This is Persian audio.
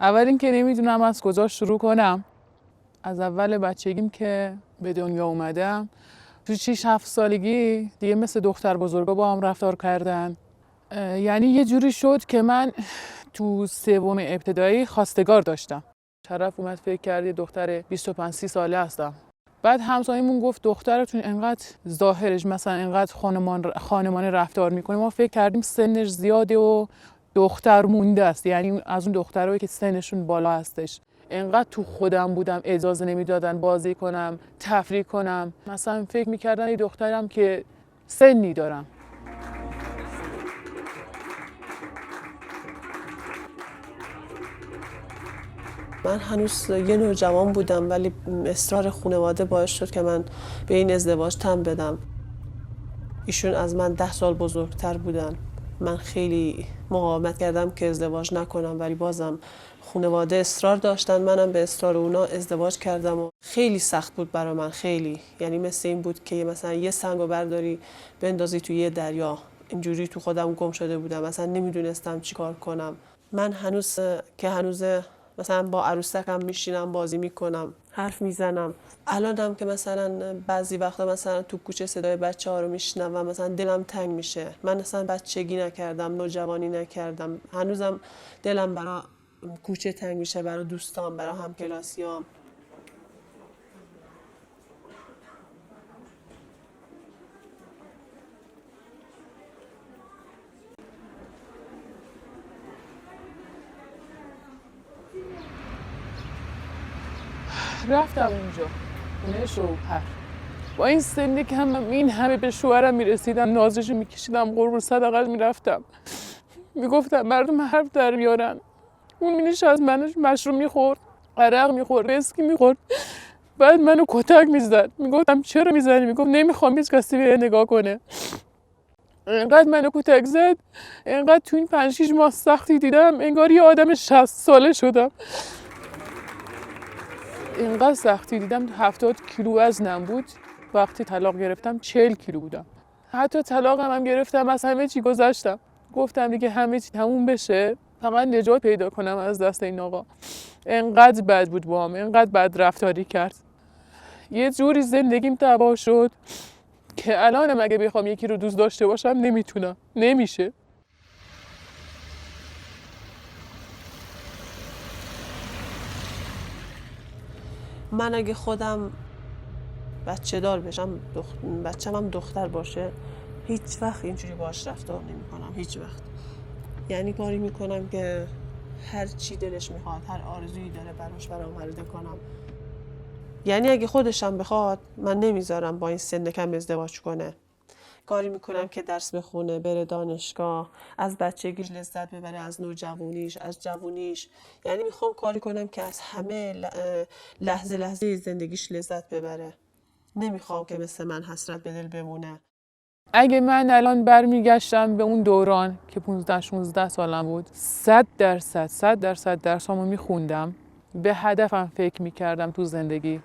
اول اینکه نمیدونم از کجا شروع کنم. از اول بچگیم که به دنیا اومدم، تو 6-7 سالگی دیگه مثل دختر بزرگا با هم رفتار کردن. یعنی یه جوری شد که من تو سوم ابتدایی خواستگار داشتم. طرف اومد فکر کرد یه دختر 25-30 ساله هستم. بعد همسایه‌مون گفت دخترتون انقدر ظاهرش مثلا انقدر خانمانه رفتار میکنه، ما فکر کردیم سنش زیاده و دختر مونده است، یعنی از اون دخترایی که سنشون بالا هستش. انقدر تو خودم بودم اجازه نمیدادن بازی کنم، تفریح کنم. مثلا فکر میکردن یه دخترم که سنی دارم. من هنوز یه نوجوان بودم، ولی اصرار خانواده باعث شد که من به این ازدواج تن بدم. ایشون از من 10 سال بزرگتر بودن. من خیلی مقاومت کردم که ازدواج نکنم، ولی بازم خانواده اصرار داشتن. منم به اصرار اونا ازدواج کردم و خیلی سخت بود برای من. خیلی، یعنی مثل این بود که مثلا یه سنگو برداری بندازی توی یه دریا. اینجوری تو خودم گم شده بودم، مثلا نمیدونستم چیکار کنم. من هنوز مثلا با عروسکم میشینم، بازی میکنم، حرف میزنم. الانم که مثلا بعضی وقتا مثلا تو کوچه صدای بچه ها رو میشنوم، مثلا دلم تنگ میشه. من اصلا بچگی نکردم، نوجوانی نکردم. هنوزم دلم برای کوچه تنگ میشه، برای دوستام، برای همکلاسیام. رفتم اونجا خونه شوهر. با این سنی که این همه به شوهرم میرسیدم، نازش میکشیدم، قربون صدقت میرفتم، میگفتم مردم حرف در میارن. اون مینش از منش مشروب میخورد، عرق میخورد، ویسکی میخورد. بعد منو کتک میزد. میگفتم چرا میزنی؟ میگفت نمیخوام هیچ کسی به نگاه کنه. اینقدر منو کتک زد، اینقدر تو این 5-6 ماه سختی دیدم، انگار یه آدم 60 ساله شدم. اینقدر سختی دیدم. 70 کیلو وزنم بود. وقتی طلاق گرفتم 40 کیلو بودم. حتی طلاقم هم گرفتم، از همه چی گذشتم. گفتم دیگه همه چی تموم بشه، فقط نجات پیدا کنم از دست این آقا. اینقدر بد بود با هم، اینقدر بد رفتاری کرد. یه جوری زندگیم تباه شد که الانم اگه بخوام یکی رو دوست داشته باشم نمیتونم، نمیشه. من اگه خودم بچه دار بشم، بچه‌م هم دختر باشه، هیچ وقت اینجوری باش رفتار نمی کنم. هیچ وقت. یعنی کاری میکنم که هر چی دلش میخواد، هر آرزویی داره براش برآورده کنم. یعنی اگه خودشم بخواد، من نمیذارم با این سن کم ازدواج کنه. کاری میکنم که درس بخونه، بره دانشگاه، از بچگیش لذت ببره، از نوجوانیش، از جوونیش. یعنی میخوام کاری کنم که از همه لحظه زندگیش لذت ببره. نمیخوام که مثل من حسرت به دل بمونه. اگه من الان برمیگشتم به اون دوران که 15-16 سالم بود، 100% درسامو میخوندم، به هدفم فکر میکردم تو زندگی.